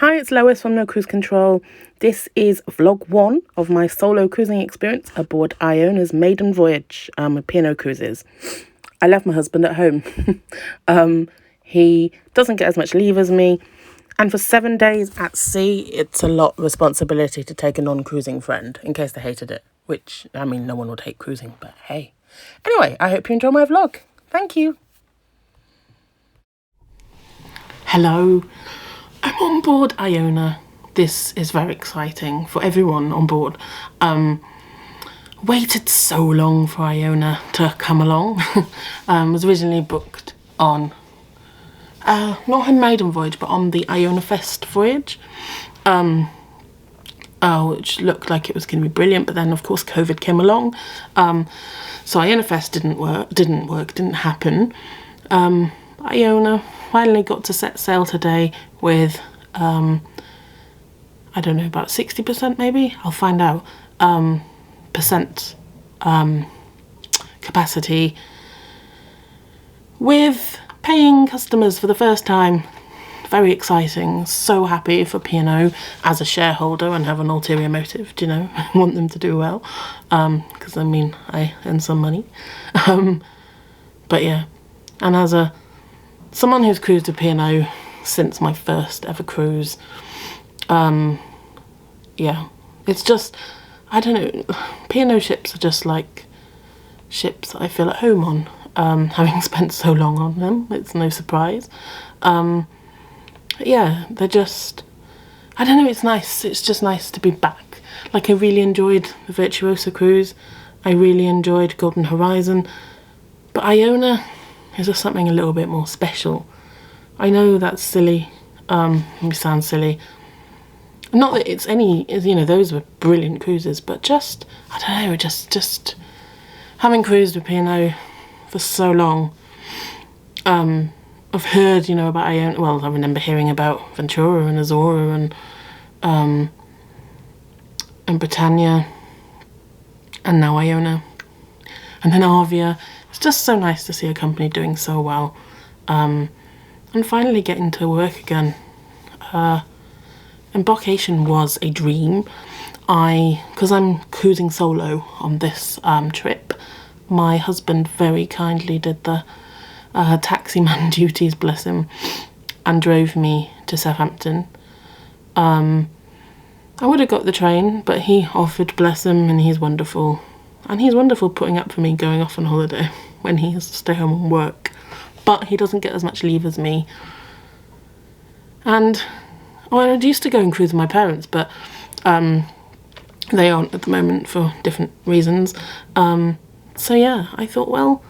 Hi, it's Lois from No Cruise Control. This is vlog 1 of my solo cruising experience aboard Iona's maiden voyage with P&O Cruises. I left my husband at home. He doesn't get as much leave as me. And for 7 days at sea, it's a lot of responsibility to take a non-cruising friend, in case they hated it. Which, I mean, no one would hate cruising, but hey. Anyway, I hope you enjoy my vlog. Thank you. Hello. I'm on board Iona. This is very exciting for everyone on board. Waited so long for Iona to come along. Was originally booked on not her maiden voyage, but on the Iona Fest voyage, which looked like it was going to be brilliant. But then, of course, COVID came along, so Iona Fest didn't happen. Iona finally got to set sail today with I don't know, about 60% maybe, I'll find out, percent capacity, with paying customers for the first time. Very exciting. So happy for P&O as a shareholder and have an ulterior motive, do you know? I want them to do well, because I mean, I earn some money. But yeah, and as someone who's cruised with P&O since my first ever cruise, yeah, it's just, I don't know, P&O ships are just like ships that I feel at home on, having spent so long on them. It's no surprise. Yeah, they're just, I don't know, it's nice. It's just nice to be back. Like, I really enjoyed the Virtuosa cruise. I really enjoyed Golden Horizon. But Iona is just something a little bit more special. I know that's silly. It sounds silly. Not that it's any, you know, those were brilliant cruises, but just, I don't know, just having cruised with P&O for so long, I've heard, you know, about Iona. Well, I remember hearing about Ventura and Azora and Britannia, and now Iona, and then Avia. It's just so nice to see a company doing so well, and finally getting to work again. Embarkation was a dream. Because I'm cruising solo on this trip, my husband very kindly did the taximan duties, bless him, and drove me to Southampton. I would have got the train, but he offered, bless him, and he's wonderful. And he's wonderful putting up for me going off on holiday when he has to stay home and work. But he doesn't get as much leave as me. And I used to go and cruise with my parents, but they aren't at the moment for different reasons. So yeah, I thought, well,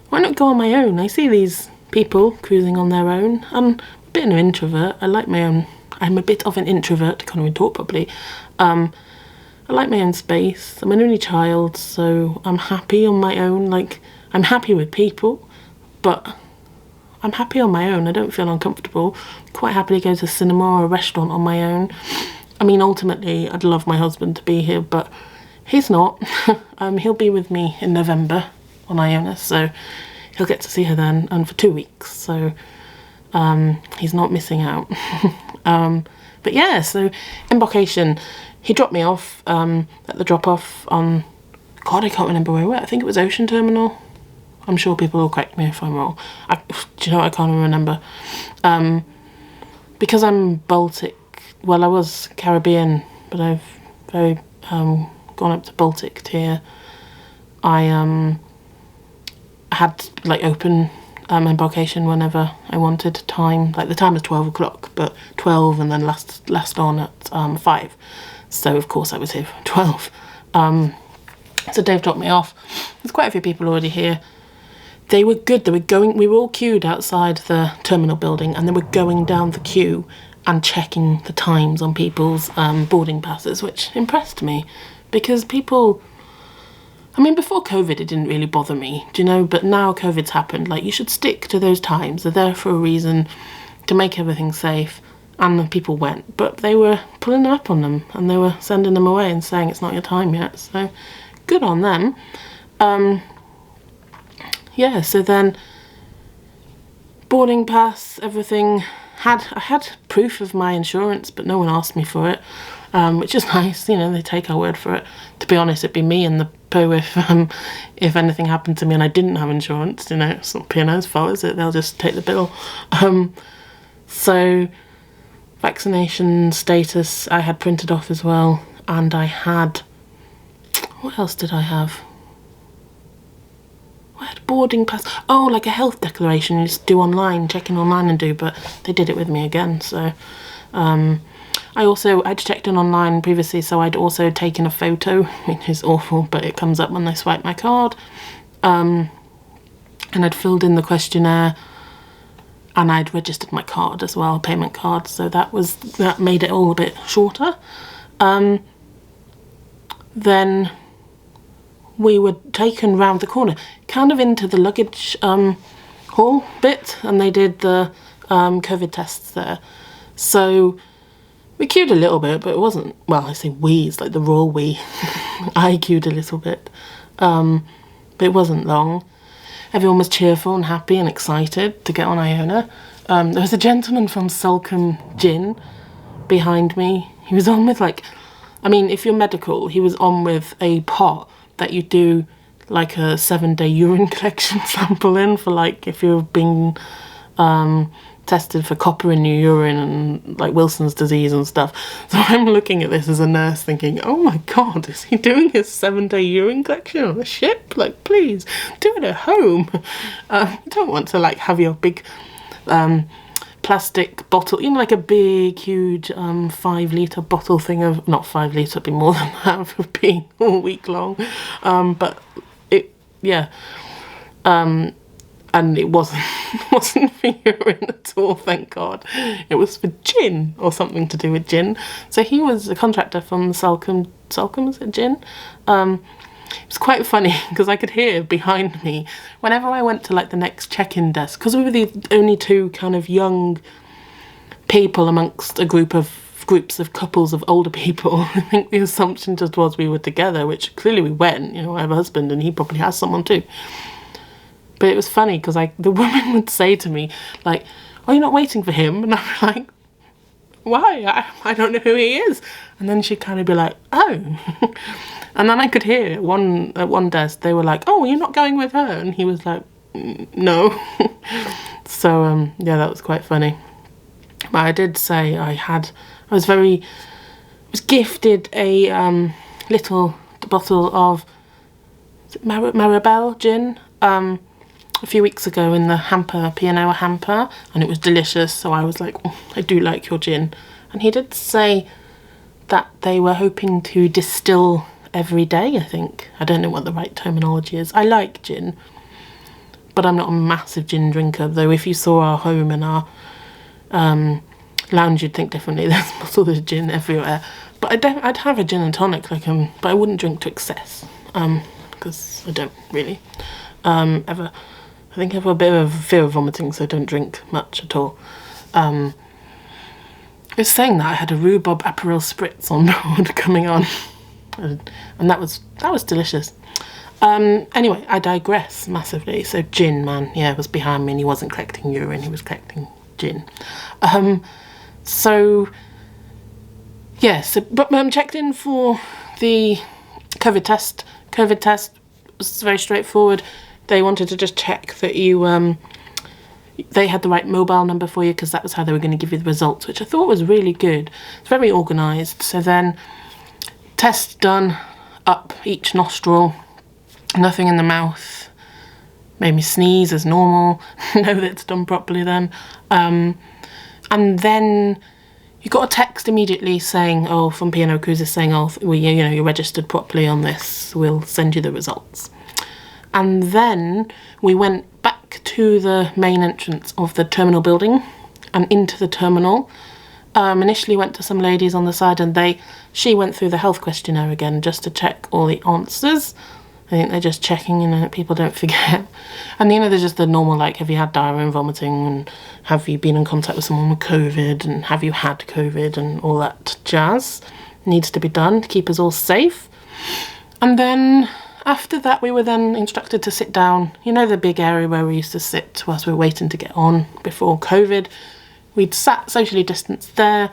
why not go on my own? I see these people cruising on their own. I'm a bit of an introvert. I like my own. I'm a bit of an introvert, can't even talk properly. I like my own space. I'm an only child, so I'm happy on my own. Like, I'm happy with people, but I'm happy on my own. I don't feel uncomfortable. Quite happily go to a cinema or a restaurant on my own. I mean, ultimately, I'd love my husband to be here, but he's not. He'll be with me in November on Iona, so he'll get to see her then, and for 2 weeks, so he's not missing out. But yeah, so embarkation, he dropped me off at the drop-off on, God, I can't remember where we were. I think it was Ocean Terminal. I'm sure people will correct me if I'm wrong. Do you know what? I can't even remember. Because I'm Baltic, well, I was Caribbean, but I've very gone up to Baltic tier. I had like open embarkation whenever I wanted time. Like, the time was 12 o'clock, but 12 and then last on at 5. So of course I was here for 12. So Dave dropped me off. There's quite a few people already here. They were good. We were all queued outside the terminal building, and they were going down the queue and checking the times on people's boarding passes, which impressed me, because people, I mean, before COVID it didn't really bother me, do you know, but now COVID's happened, like, you should stick to those times. They're there for a reason, to make everything safe, and the people went, but they were pulling them up on them, and they were sending them away and saying it's not your time yet, so good on them. Yeah, so then boarding pass, everything I had proof of my insurance, but no one asked me for it, which is nice. You know, they take our word for it. To be honest, it'd be me in the poo if anything happened to me and I didn't have insurance. You know, it's not P&O's fault, is it? They'll just take the bill. So vaccination status I had printed off as well, and I had, what else did I have? I had boarding pass. Oh, like a health declaration you just do online, check in online and do, but they did it with me again. So I'd checked in online previously, so I'd also taken a photo, which is awful, but it comes up when they swipe my card. And I'd filled in the questionnaire, and I'd registered my card as well, payment card, so that made it all a bit shorter. Then we were taken round the corner, kind of into the luggage hall bit, and they did the COVID tests there. So we queued a little bit, but it wasn't, well, I say we, it's like the royal we. I queued a little bit, but it wasn't long. Everyone was cheerful and happy and excited to get on Iona. There was a gentleman from Salcombe Gin behind me. He was on with if you're medical, he was on with a pot that you do like a 7-day urine collection sample in for if you're being tested for copper in your urine and like Wilson's disease and stuff. So I'm looking at this as a nurse thinking, oh my god, is he doing his 7-day urine collection on a ship? Like, please do it at home. You don't want to have your big plastic bottle, like a big huge 5-litre bottle thing of, not 5 litre, it'd be more than that for being all week long, but and it wasn't for urine at all, thank God. It was for gin, or something to do with gin. So he was a contractor from Salcombe, is it gin? It was quite funny because I could hear behind me whenever I went to the next check-in desk, because we were the only two kind of young people amongst a groups of couples of older people. I think the assumption just was we were together, which clearly we went. I have a husband and he probably has someone too. But it was funny because the woman would say to me, oh, you're not waiting for him? And I'm like, why? I don't know who he is. And then she'd kind of be like, oh. And then I could hear at one desk, they were like, oh, you're not going with her? And he was like, no. So, that was quite funny. But I did say I was gifted a little bottle of Maribel gin a few weeks ago in the hamper, P&O hamper, and it was delicious. So I was like, oh, I do like your gin. And he did say that they were hoping to distill every day, I think. I don't know what the right terminology is. I like gin, but I'm not a massive gin drinker, though if you saw our home and our lounge, you'd think differently. There's bottles of gin everywhere. But I'd have a gin and tonic, but I wouldn't drink to excess, because I don't really ever. I think I have a bit of fear of vomiting, so I don't drink much at all. I was saying that I had a rhubarb Aperol spritz on board coming on, and that was delicious. Anyway, I digress massively. So gin man, was behind me, and he wasn't collecting urine, he was collecting gin. But I'm checked in for the COVID test. COVID test was very straightforward. They wanted to just check that they had the right mobile number for you, because that was how they were going to give you the results, which I thought was really good. It's very organised. So then, test done, up each nostril, nothing in the mouth, made me sneeze as normal, know that it's done properly then. And then you got a text immediately saying, from P&O Cruises saying, you're registered properly on this, we'll send you the results. And then we went back to the main entrance of the terminal building and into the terminal. Initially went to some ladies on the side, and she went through the health questionnaire again just to check all the answers. I think they're just checking, that people don't forget. And, there's just the normal, have you had diarrhea and vomiting, and have you been in contact with someone with COVID, and have you had COVID, and all that jazz needs to be done to keep us all safe. And then after that, we were then instructed to sit down, the big area where we used to sit whilst we were waiting to get on before COVID. we'd sat socially distanced there,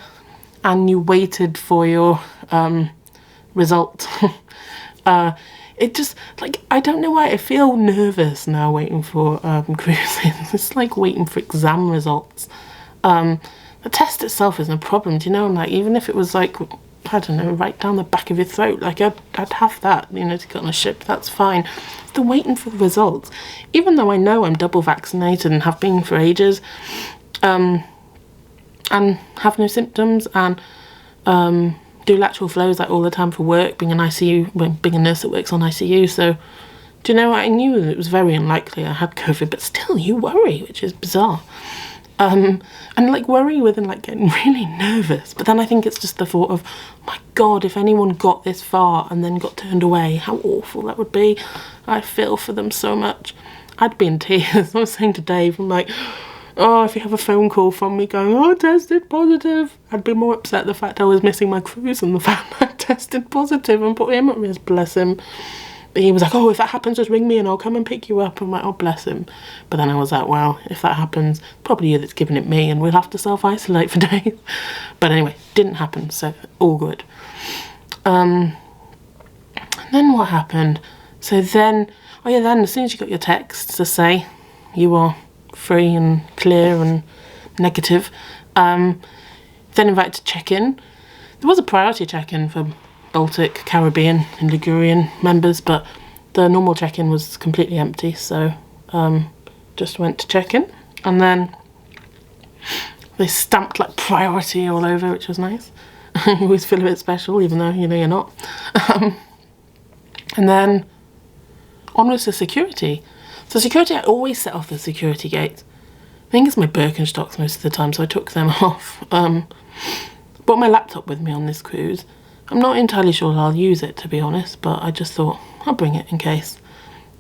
and you waited for your result. It just, like, I don't know why I feel nervous now waiting for cruises. It's like waiting for exam results. The test itself isn't a problem, do you know? Like, even if it was like, I don't know, right down the back of your throat, like I'd have that, you know, to get on a ship, that's fine. The waiting for the results, even though I know I'm double vaccinated and have been for ages, and have no symptoms, and do lateral flows like all the time for work, being an ICU, being a nurse that works on ICU. So, do you know, I knew that it was very unlikely I had COVID, but still you worry, which is bizarre. And like worry within like getting really nervous. But then I think it's just the thought of, my God, if anyone got this far and then got turned away, how awful that would be. I feel for them so much. I'd be in tears. I was saying to Dave, I'm like, oh, if you have a phone call from me going, oh, tested positive, I'd be more upset the fact I was missing my cruise than the fact I tested positive and put him at risk, bless him. But he was like, oh, if that happens, just ring me and I'll come and pick you up. I'm like, oh, bless him. But then I was like, well, if that happens, probably you that's giving it me and we'll have to self-isolate for days. But anyway, didn't happen, so all good. And then what happened? So then, oh yeah, then as soon as you got your text to say you are free and clear and negative, then invited to check-in. There was a priority check-in for Baltic, Caribbean and Ligurian members, but the normal check-in was completely empty, so just went to check-in, and then they stamped like priority all over, which was nice. You always feel a bit special, even though you know you're not. And then onwards to security. So security, I always set off the security gates. I think it's my Birkenstocks most of the time, so I took them off. Brought my laptop with me on this cruise. I'm not entirely sure I'll use it, to be honest, but I just thought I'll bring it in case.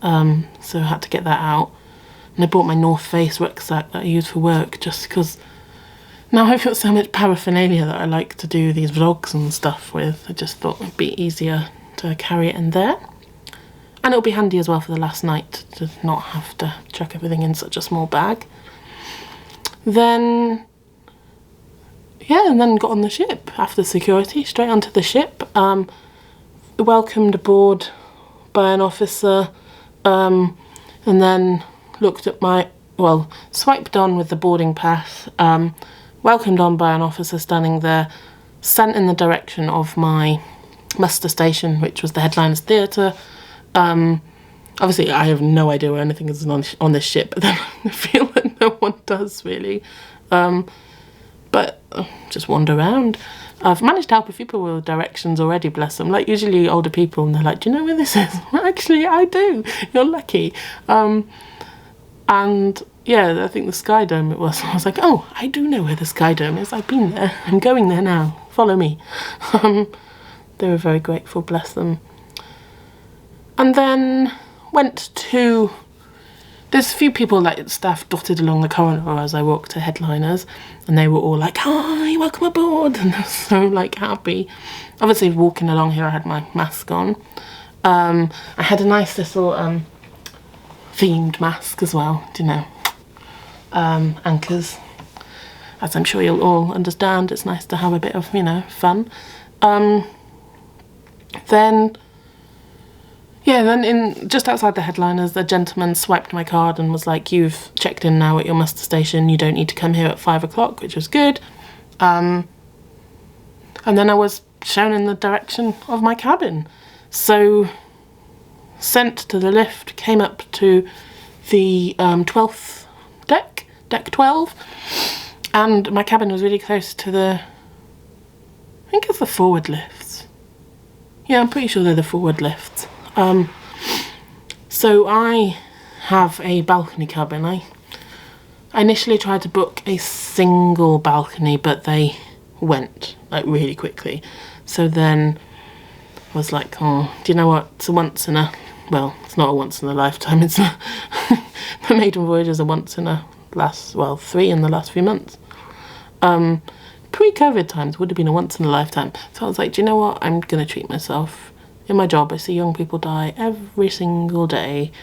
So I had to get that out. And I bought my North Face rucksack that I use for work, just because now I've got so much paraphernalia that I like to do these vlogs and stuff with. I just thought it'd be easier to carry it in there. And it'll be handy as well for the last night to not have to chuck everything in such a small bag. Then, yeah, and then got on the ship after security, straight onto the ship. Welcomed aboard by an officer, and then looked at my, well, swiped on with the boarding pass, welcomed on by an officer standing there, sent in the direction of my muster station, which was the headliner's theatre. Obviously I have no idea where anything is on this ship, but then I feel that no one does really. But just wander around. I've managed to help a few people with directions already, bless them. Like usually older people, and they're like, do you know where this is? Well, actually I do, you're lucky. And yeah, I think the Sky Dome it was. I was like, oh, I do know where the Sky Dome is, I've been there, I'm going there now, follow me. They were very grateful, bless them. And then went to, there's a few people like staff dotted along the corridor as I walked to headliners, and they were all like, hi, welcome aboard, and I was so like happy. Obviously walking along here I had my mask on. I had a nice little themed mask as well, do you know, anchors, as I'm sure you'll all understand. It's nice to have a bit of, you know, fun. Then in just outside the headliners, the gentleman swiped my card and was like, you've checked in now at your muster station, you don't need to come here at 5 o'clock, which was good. And then I was shown in the direction of my cabin. So sent to the lift, came up to the 12th deck, deck 12, and my cabin was really close to the, I think it's the forward lifts. Yeah, I'm pretty sure they're the forward lifts. So I have a balcony cabin. I initially tried to book a single balcony, but they went like really quickly. So then I was like, oh, do you know what? It's a once in a, well, it's not a once in a lifetime. It's a, the maiden voyage is a once in a last, well, 3 in the last few months. Pre-COVID times would have been a once in a lifetime. So I was like, do you know what? I'm going to treat myself. In my job, I see young people die every single day.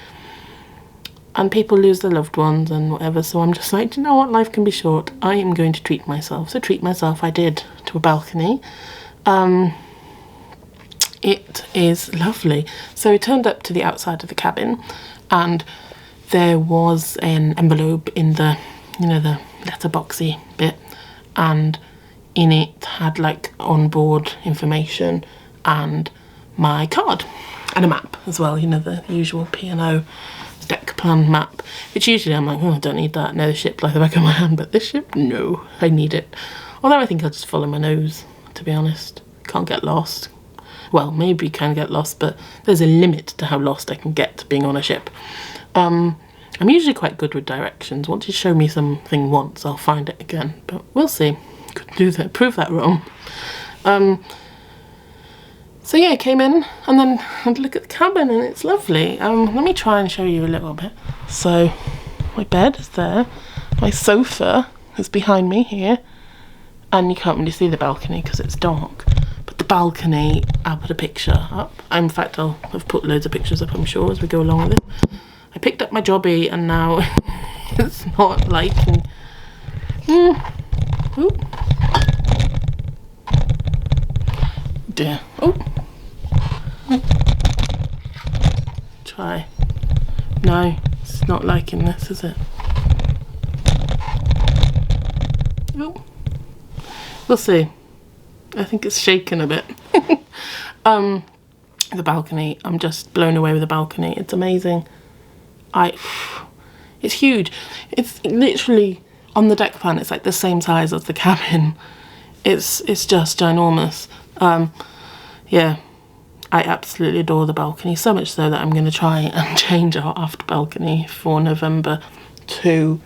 and people lose their loved ones and whatever, so I'm just like, do you know what, life can be short. I am going to treat myself. So treat myself I did, to a balcony. It is lovely. So we turned up to the outside of the cabin, and there was an envelope in the, you know, the letterboxy bit, and in it had like onboard information and my card and a map as well, you know, the usual P&O deck plan map, which usually I'm like, oh, I don't need that, know the ship like the back of my hand, but this ship, no, I need it. Although I think I'll just follow my nose, to be honest. Can't get lost. Well, maybe you can get lost, but there's a limit to how lost I can get being on a ship. I'm usually quite good with directions. Once you show me something once, I'll find it again, but we'll see. Could do that, prove that wrong. So yeah, I came in and then had a look at the cabin, and it's lovely. Let me try and show you a little bit. So my bed is there, my sofa is behind me here, and you can't really see the balcony because it's dark. But the balcony, I'll put a picture up. In fact, I'll have put loads of pictures up, I'm sure, as we go along with it. I picked up my jobby and now it's not liking. Oh dear. Oh. Try. No, it's not liking this, is it? Oh. We'll see. I think it's shaken a bit. The balcony, I'm just blown away with the balcony. It's amazing. It's huge. It's literally on the deck plan. It's like the same size as the cabin. It's just ginormous. Yeah, I absolutely adore the balcony, so much so that I'm going to try and change our aft balcony for November to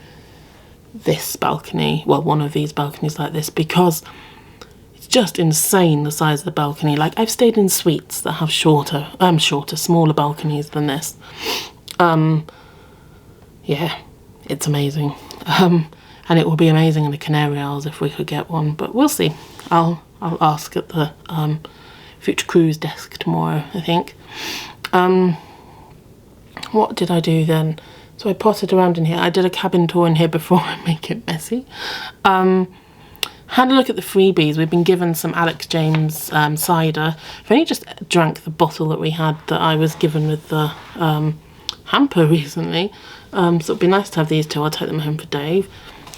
this balcony, well, one of these balconies like this, because it's just insane the size of the balcony. Like, I've stayed in suites that have smaller balconies than this. Yeah, it's amazing. And it will be amazing in the Canary Isles if we could get one, but we'll see. I'll ask at the future cruise desk tomorrow, I think. What did I do then? So I potted around in here. I did a cabin tour in here before I make it messy. Had a look at the freebies. We've been given some Alex James cider. I've only just drank the bottle that we had that I was given with the hamper recently. So it'd be nice to have these two. I'll take them home for Dave.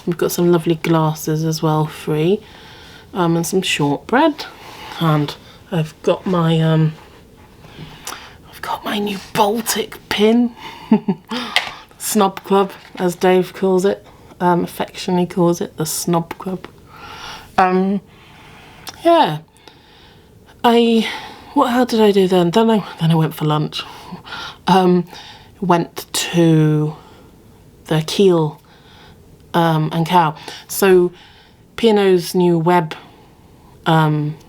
We've got some lovely glasses as well, free. And some shortbread. And I've got my new Baltic pin. Snob Club, as Dave calls it. Affectionately calls it the Snob Club. Yeah. How did I do then? Then I went for lunch. Went to the Keel and Cow. So P&O's new web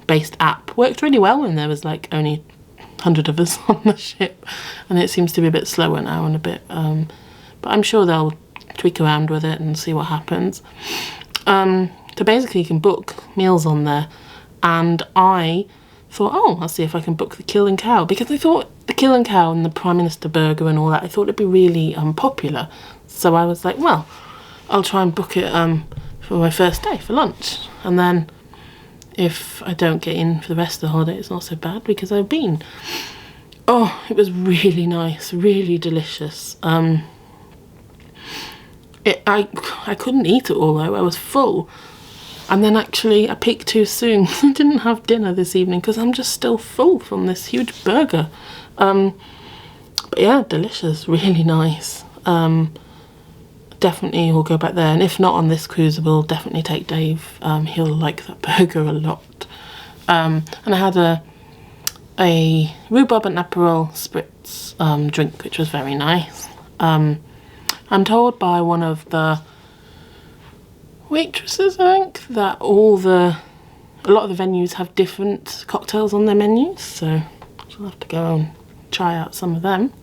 based app worked really well when there was like only 100 of us on the ship, and it seems to be a bit slower now and a bit but I'm sure they'll tweak around with it and see what happens. So basically you can book meals on there, and I thought, oh, I'll see if I can book the Kill and Cow, because I thought the Kill and Cow and the Prime Minister burger and all that, I thought it'd be really popular. So I was like, well, I'll try and book it for my first day for lunch, and then if I don't get in for the rest of the holiday, it's not so bad because I've been. Oh, it was really nice, really delicious. I couldn't eat it all though, I was full. And then actually I peaked too soon. I didn't have dinner this evening because I'm just still full from this huge burger. But yeah, delicious, really nice. Definitely we'll go back there, and if not on this cruise, we'll definitely take Dave. He'll like that burger a lot. And I had a rhubarb and Aperol spritz drink, which was very nice. I'm told by one of the waitresses, I think, that a lot of the venues have different cocktails on their menus, so I'll have to go and try out some of them.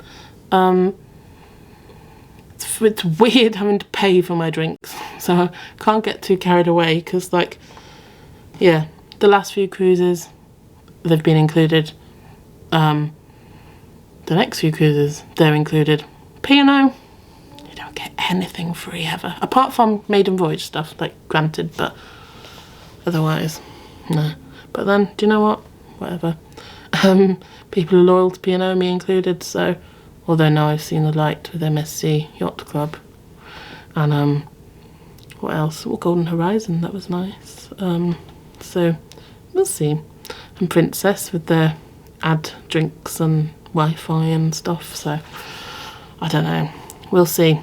It's weird having to pay for my drinks, so I can't get too carried away, because like, yeah, the last few cruises they've been included. The next few cruises they're included. P&O, anything free ever. Apart from Maiden Voyage stuff, like, granted, but otherwise, no. But then, do you know what? Whatever. People are loyal to P&O, me included, so... Although now I've seen the light with MSC Yacht Club. And, what else? Well, Golden Horizon, that was nice. So, we'll see. And Princess with their ad drinks and Wi-Fi and stuff, so... I don't know. We'll see.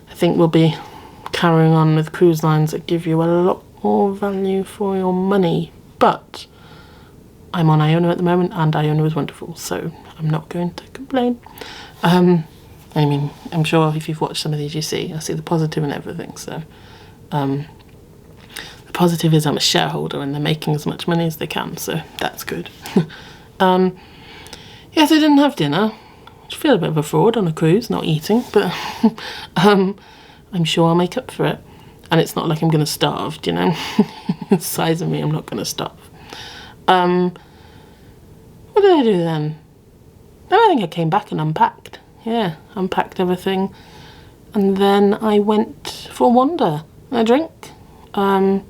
I think we'll be carrying on with cruise lines that give you a lot more value for your money. But I'm on Iona at the moment, and Iona was wonderful, so I'm not going to complain. I mean, I'm sure if you've watched some of these, I see the positive in everything. So the positive is I'm a shareholder and they're making as much money as they can, so that's good. Yes, I didn't have dinner. I feel a bit of a fraud on a cruise, not eating, but I'm sure I'll make up for it. And it's not like I'm going to starve, do you know? The size of me, I'm not going to starve. What did I do then? No, I think I came back and unpacked. Yeah, unpacked everything. And then I went for a wander and a drink. And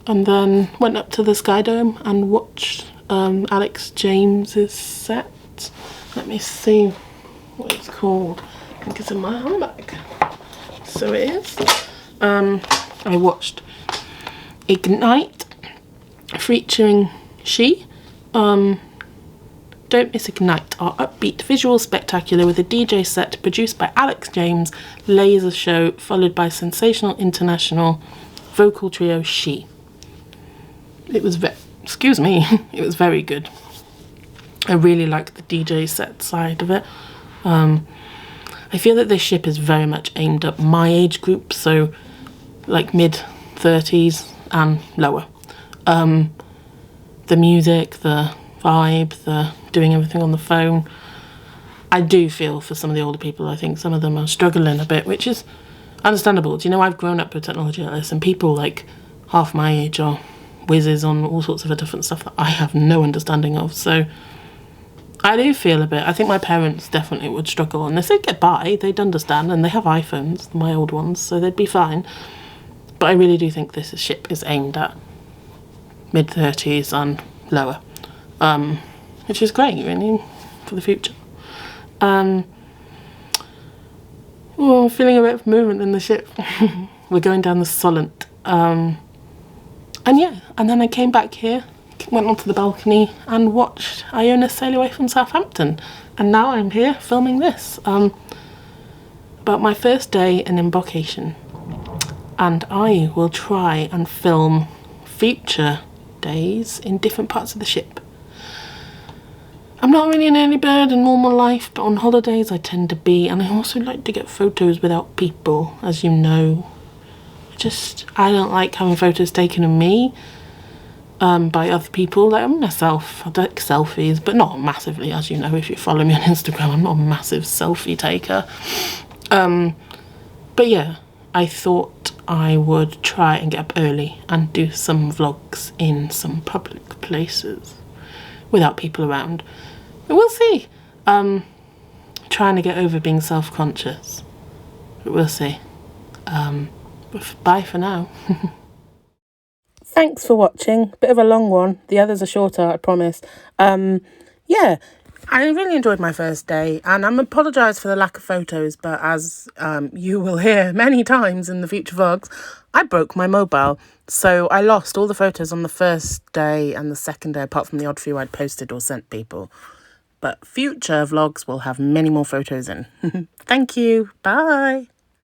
then went up to the Sky Dome and watched Alex James's set. Let me see what it's called. I think it's in my handbag. So it is. I watched Ignite featuring She. Don't Miss Ignite, our upbeat visual spectacular with a DJ set produced by Alex James, laser show followed by sensational international vocal trio She. It was it was very good. I really like the DJ set side of it. I feel that this ship is very much aimed at my age group, so like mid-30s and lower. The music, the vibe, the doing everything on the phone. I do feel for some of the older people. I think some of them are struggling a bit, which is understandable. Do you know, I've grown up with technology like this, and people like half my age are whizzes on all sorts of different stuff that I have no understanding of. So I do feel a bit. I think my parents definitely would struggle, and if they'd get by, they'd understand, and they have iPhones, my old ones, so they'd be fine. But I really do think this ship is aimed at mid-30s and lower, which is great, really, for the future. I'm feeling a bit of movement in the ship. We're going down the Solent. And yeah, and then I came back here, went onto the balcony and watched Iona sail away from Southampton. And now I'm here filming this. About my first day in embarkation. And I will try and film future days in different parts of the ship. I'm not really an early bird in normal life, but on holidays I tend to be, and I also like to get photos without people, as you know. I don't like having photos taken of me by other people. Like myself, I like selfies, but not massively, as you know if you follow me on Instagram. I'm not a massive selfie taker. But yeah, I thought I would try and get up early and do some vlogs in some public places without people around. But we'll see. Trying to get over being self-conscious. But we'll see. Bye for now. Thanks for watching. Bit of a long one. The others are shorter, I promise. Yeah, I really enjoyed my first day, and I'm apologise for the lack of photos, but as you will hear many times in the future vlogs, I broke my mobile. So I lost all the photos on the first day and the second day, apart from the odd few I'd posted or sent people. But future vlogs will have many more photos in. Thank you. Bye.